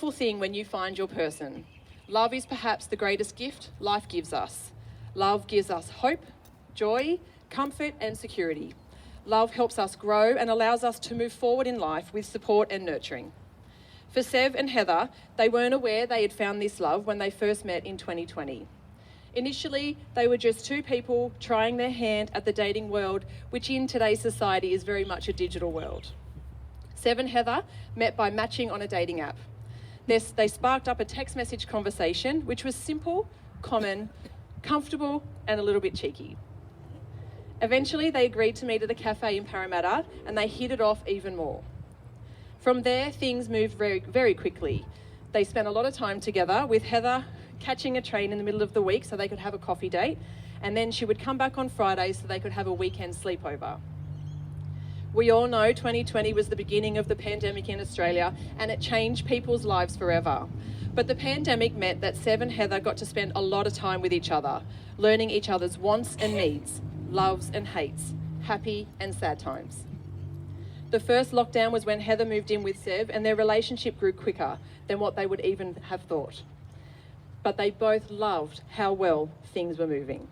beautiful thing when you find your person. Love is perhaps the greatest gift life gives us. Love gives us hope, joy, comfort and security. Love helps us grow and allows us to move forward in life with support and nurturing. For Sev and Heather, they weren't aware they had found this love when they first met in 2020. Initially, they were just two people trying their hand at the dating world, which in today's society is very much a digital world. Sev and Heather met by matching on a dating app. They sparked up a text message conversation, which was simple, common, comfortable, and a little bit cheeky. Eventually, they agreed to meet at a cafe in Parramatta, and they hit it off even more. From there, things moved very, very quickly. They spent a lot of time together, with Heather catching a train in the middle of the week so they could have a coffee date, and then she would come back on Fridays so they could have a weekend sleepover. We all know 2020 was the beginning of the pandemic in Australia, and it changed people's lives forever. But the pandemic meant that Sev and Heather got to spend a lot of time with each other, learning each other's wants and needs, loves and hates, happy and sad times. The first lockdown was when Heather moved in with Sev, and their relationship grew quicker than what they would even have thought. But they both loved how well things were moving.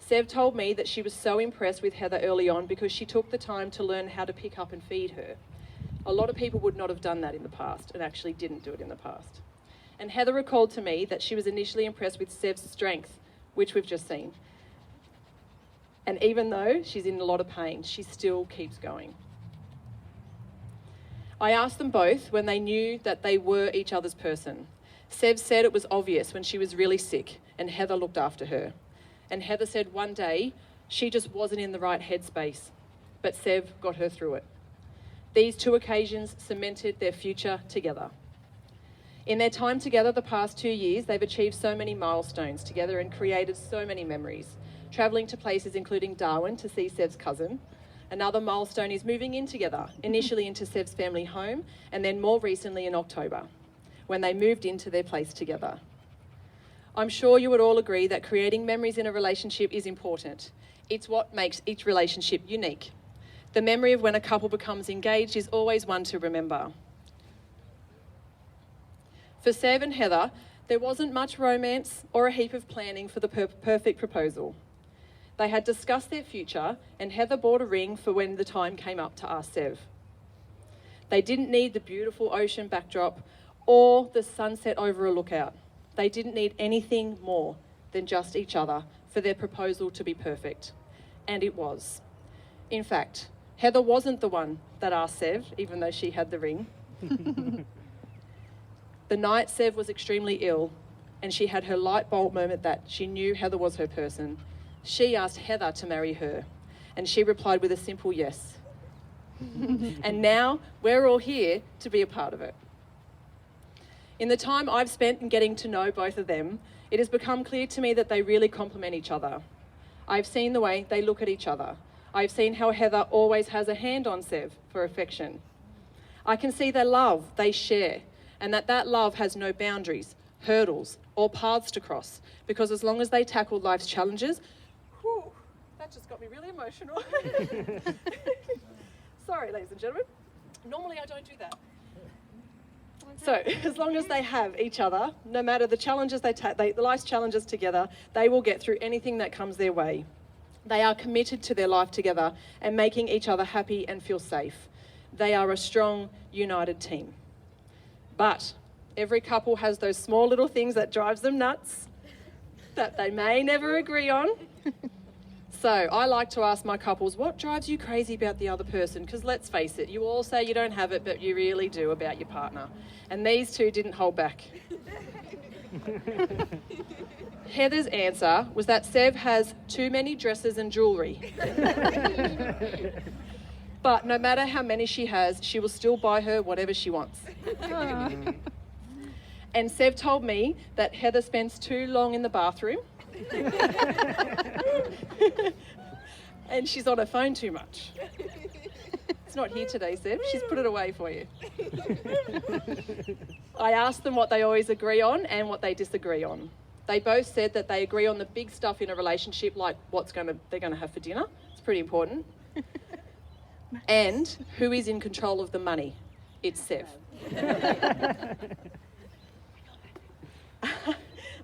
Sev told me that she was so impressed with Heather early on because she took the time to learn how to pick up and feed her. A lot of people would not have done that in the past and actually didn't do it in the past. And Heather recalled to me that she was initially impressed with Sev's strength, which we've just seen. And even though she's in a lot of pain, she still keeps going. I asked them both when they knew that they were each other's person. Sev said it was obvious when she was really sick and Heather looked after her. And Heather said one day she just wasn't in the right headspace, but Sev got her through it. These two occasions cemented their future together. In their time together the past 2 years, they've achieved so many milestones together and created so many memories, travelling to places including Darwin to see Sev's cousin. Another milestone is moving in together, initially into Sev's family home, and then more recently in October, when they moved into their place together. I'm sure you would all agree that creating memories in a relationship is important. It's what makes each relationship unique. The memory of when a couple becomes engaged is always one to remember. For Sev and Heather, there wasn't much romance or a heap of planning for the perfect proposal. They had discussed their future, and Heather bought a ring for when the time came up to ask Sev. They didn't need the beautiful ocean backdrop or the sunset over a lookout. They didn't need anything more than just each other for their proposal to be perfect. And it was. In fact, Heather wasn't the one that asked Sev, even though she had the ring. The night Sev was extremely ill, and she had her light bulb moment that she knew Heather was her person, she asked Heather to marry her, and she replied with a simple yes. And now we're all here to be a part of it. In the time I've spent in getting to know both of them, it has become clear to me that they really complement each other. I've seen the way they look at each other. I've seen how Heather always has a hand on Sev for affection. I can see the love they share, and that love has no boundaries, hurdles, or paths to cross, because as long as they tackle life's challenges, whew, that just got me really emotional. Sorry, ladies and gentlemen. Normally I don't do that. So, as long as they have each other, no matter the challenges the life's challenges together, they will get through anything that comes their way. They are committed to their life together and making each other happy and feel safe. They are a strong, united team. But every couple has those small little things that drives them nuts, that they may never agree on. So I like to ask my couples, what drives you crazy about the other person? Because let's face it, you all say you don't have it, but you really do about your partner. And these two didn't hold back. Heather's answer was that Sev has too many dresses and jewellery. But no matter how many she has, she will still buy her whatever she wants. And Sev told me that Heather spends too long in the bathroom. And she's on her phone too much. It's not here today, Sev. She's put it away for you. I asked them what they always agree on and what they disagree on. They both said that they agree on the big stuff in a relationship, like they're going to have for dinner. It's pretty important. And who is in control of the money? It's Sev.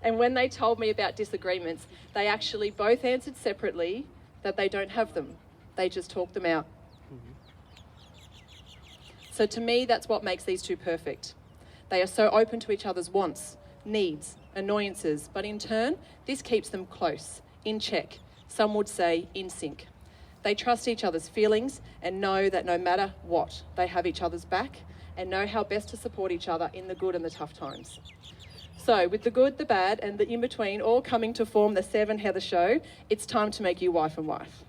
And when they told me about disagreements, they actually both answered separately that they don't have them. They just talk them out. So to me, that's what makes these two perfect. They are so open to each other's wants, needs, annoyances, but in turn, this keeps them close, in check. Some would say in sync. They trust each other's feelings and know that no matter what, they have each other's back and know how best to support each other in the good and the tough times. So with the good, the bad, and the in-between all coming to form the Sev and Heather show, it's time to make you wife and wife.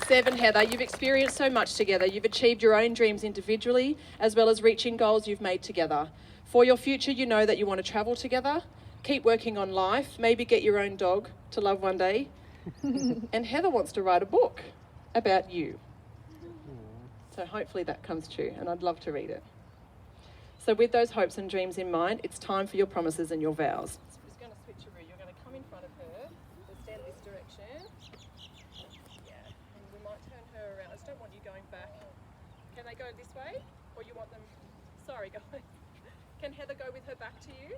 Sev and Heather, you've experienced so much together. You've achieved your own dreams individually, as well as reaching goals you've made together. For your future, you know that you want to travel together, keep working on life, maybe get your own dog to love one day. And Heather wants to write a book about you. So hopefully that comes true, and I'd love to read it. So with those hopes and dreams in mind, it's time for your promises and your vows. So I'm just going to switcheroo. You're going to come in front of her. We'll stand this direction. Yeah, and we might turn her around. I just don't want you going back. Can they go this way? Or you want them... Sorry, guys. Can Heather go with her back to you?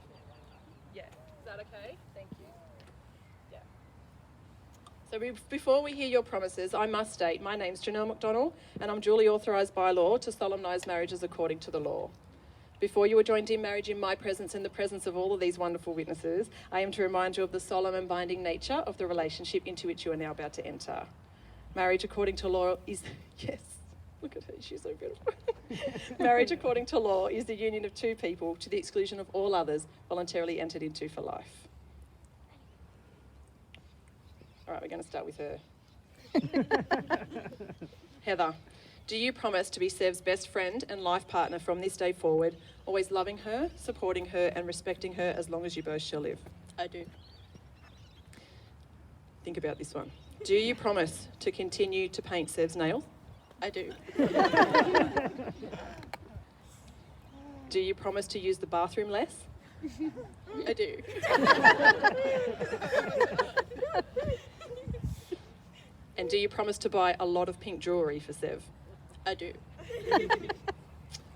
Yeah. Is that okay? Thank you. Yeah. So before we hear your promises, I must state, my name's Janelle McDonald, and I'm duly authorised by law to solemnise marriages according to the law. Before you are joined in marriage in my presence and the presence of all of these wonderful witnesses, I am to remind you of the solemn and binding nature of the relationship into which you are now about to enter. Marriage according to law is... Yes, look at her, she's so beautiful. Marriage according to law is the union of two people to the exclusion of all others voluntarily entered into for life. All right, we're going to start with her. Heather, do you promise to be Sev's best friend and life partner from this day forward, always loving her, supporting her and respecting her as long as you both shall live? I do. Think about this one. Do you promise to continue to paint Sev's nails? I do. Do you promise to use the bathroom less? I do. And do you promise to buy a lot of pink jewellery for Sev? I do.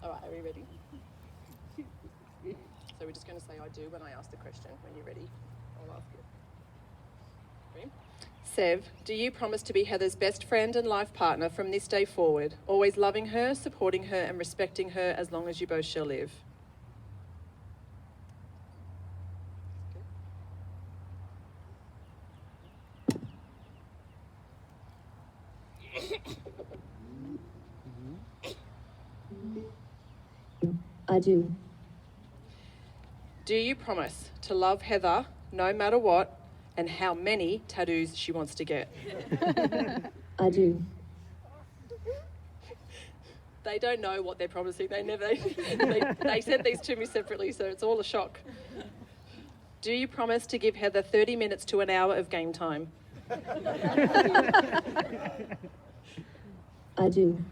All right, are we ready? So we're just going to say I do when I ask the question. When you're ready, I'll ask it. Ready? Sev, do you promise to be Heather's best friend and life partner from this day forward, always loving her, supporting her and respecting her as long as you both shall live? I do. Do you promise to love Heather no matter what and how many tattoos she wants to get? I do. They don't know what they're promising. They sent these to me separately, so it's all a shock. Do you promise to give Heather 30 minutes to an hour of game time? I do.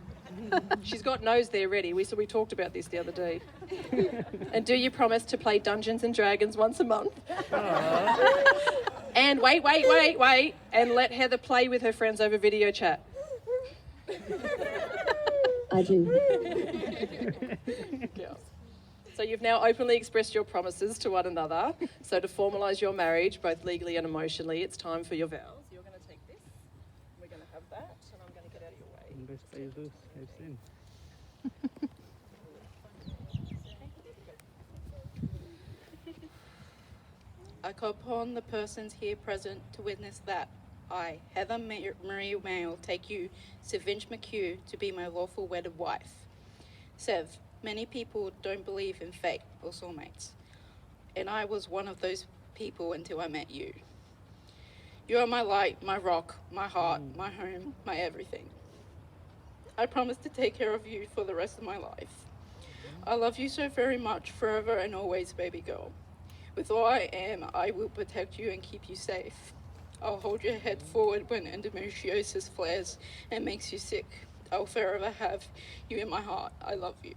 She's got no's there ready. We talked about this the other day. And do you promise to play Dungeons and Dragons once a month? And wait, and let Heather play with her friends over video chat? I do. Yeah. So you've now openly expressed your promises to one another. So to formalise your marriage, both legally and emotionally, it's time for your vows. You're going to take this, we're going to have that, and I'm going to get out of your way. I call upon the persons here present to witness that I, Heather Maccue-Mayall, take you, Sev Maccue, to be my lawful wedded wife. Sev, many people don't believe in fate or soulmates, and I was one of those people until I met you. You are my light, my rock, my heart, my home, my everything. I promise to take care of you for the rest of my life. I love you so very much, forever and always, baby girl. With all I am, I will protect you and keep you safe. I'll hold your head forward when endometriosis flares and makes you sick. I'll forever have you in my heart. I love you.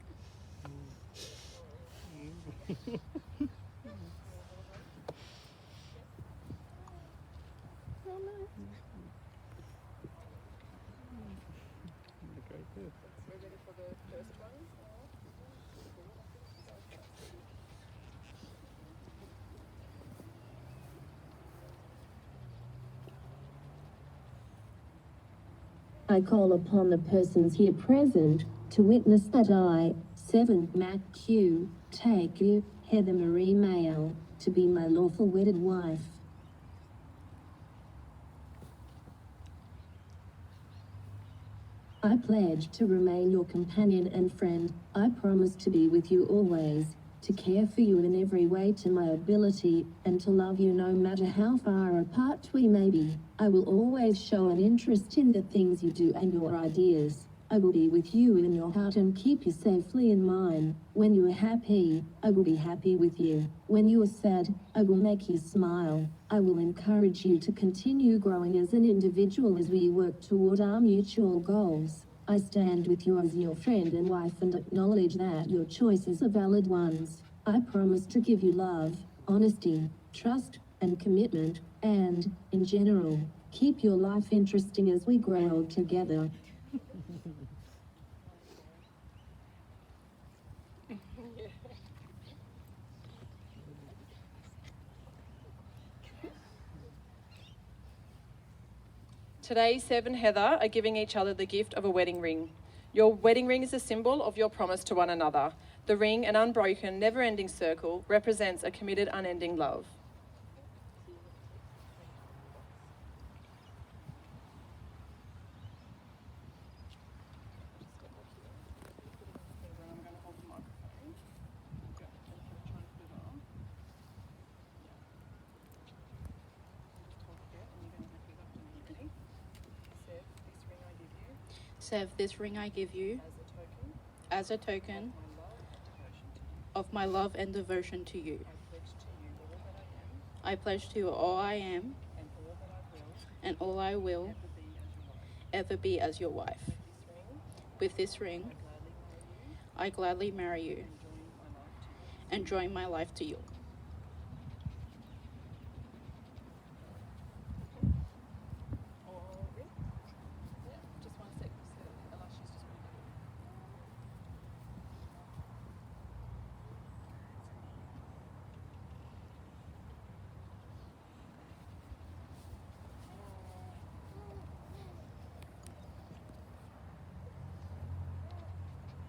I call upon the persons here present to witness that I, 7 Maccue, take you, Heather Marie Mayall, to be my lawful wedded wife. I pledge to remain your companion and friend. I promise to be with you always, to care for you in every way to my ability, and to love you no matter how far apart we may be. I will always show an interest in the things you do and your ideas. I will be with you in your heart and keep you safely in mine. When you are happy, I will be happy with you. When you are sad, I will make you smile. I will encourage you to continue growing as an individual as we work toward our mutual goals. I stand with you as your friend and wife and acknowledge that your choices are valid ones. I promise to give you love, honesty, trust, and commitment, and, in general, keep your life interesting as we grow old together. Today, Seb and Heather are giving each other the gift of a wedding ring. Your wedding ring is a symbol of your promise to one another. The ring, an unbroken, never-ending circle, represents a committed, unending love. Sev, this ring I give you as a token of my love and devotion to you. I pledge to you all I am and all I will ever be as your wife. With this ring, I gladly marry you and join my life to you.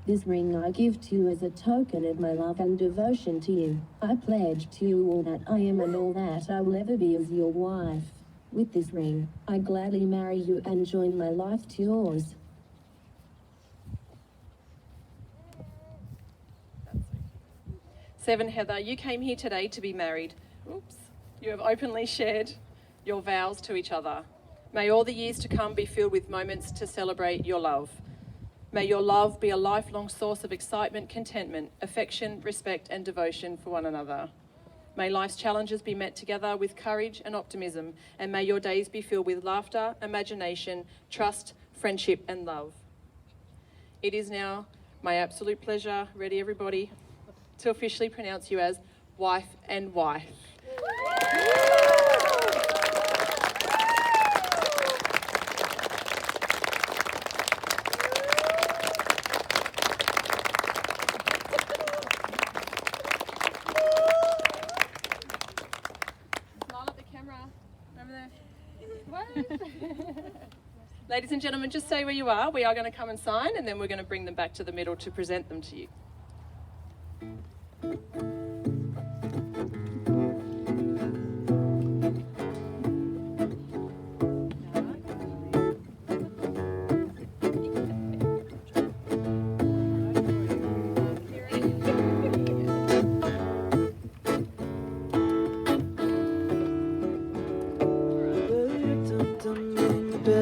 This ring I give to you as a token of my love and devotion to you. I pledge to you all that I am and all that I will ever be as your wife. With this ring, I gladly marry you and join my life to yours. Seb and Heather, you came here today to be married. Oops. You have openly shared your vows to each other. May all the years to come be filled with moments to celebrate your love. May your love be a lifelong source of excitement, contentment, affection, respect, and devotion for one another. May life's challenges be met together with courage and optimism, and may your days be filled with laughter, imagination, trust, friendship, and love. It is now my absolute pleasure, ready everybody, to officially pronounce you as wife and wife. Ladies and gentlemen, just stay where you are. We are going to come and sign, and then we're going to bring them back to the middle to present them to you.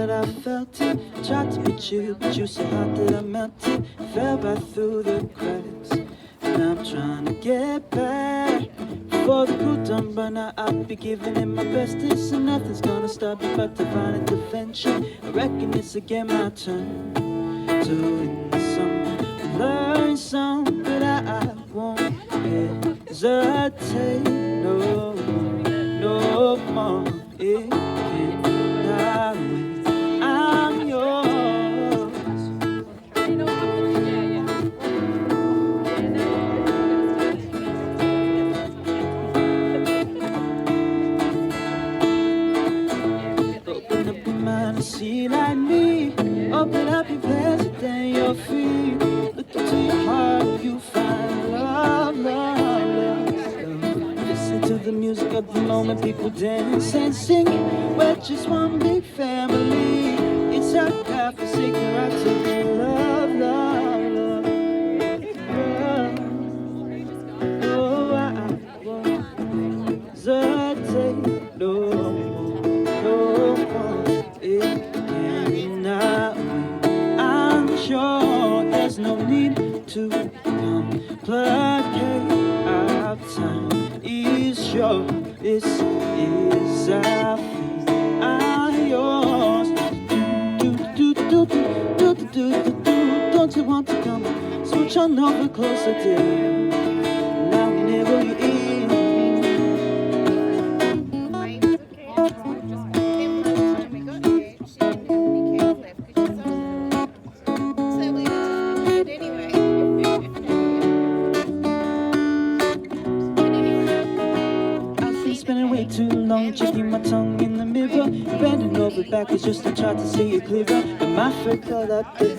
I felt it, tried to be chill, but you so hot that I melted. Fell right through the cracks, and I'm trying to get back. Before the cool done run out, I'll be giving it my bestest, and nothing's gonna stop me but divine intervention. I reckon it's again my turn to win some, learn some, but I won't hesitate no more. It can't die. I'm yours. at the moment people dance and sing. We're just one big family. It's our path to seek the right to love, love, love, love. Oh, I won't hesitate no more. It cannot wait. I'm sure there's no need to complicate. Our time is short. This is our fate. I'm yours. Don't you want to come? Switch on over closer, dear. Now whenever you're in. Spending way too long checking my tongue in the mirror, bending over backwards just to try to see it clearer. And my foot cut up the